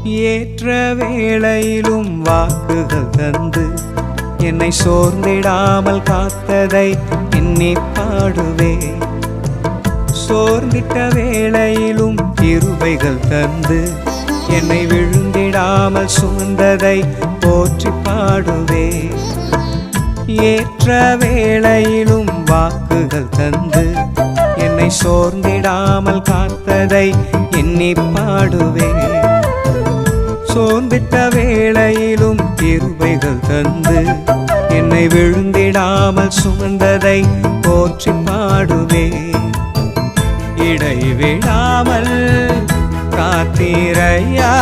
ஏற்ற வேளையிலும் வாக்குகள் தந்து என்னை சோர்ந்திடாமல் காத்ததை எண்ணி பாடுவே. சோர்ந்திட்ட வேளையிலும் கிருபைகள் தந்து என்னை விழுந்திடாமல் சுமந்ததை போற்றி பாடுவே. ஏற்ற வேளையிலும் வாக்குகள் தந்து என்னை சோர்ந்திடாமல் காத்ததை எண்ணி பாடுவே. சோர்ந்திட்ட வேளையிலும் கிருபைகள் தந்து என்னை விழுந்திடாமல் சுமந்ததை போற்றி பாடுவே. இடைவிடாமல் காத்தீரையா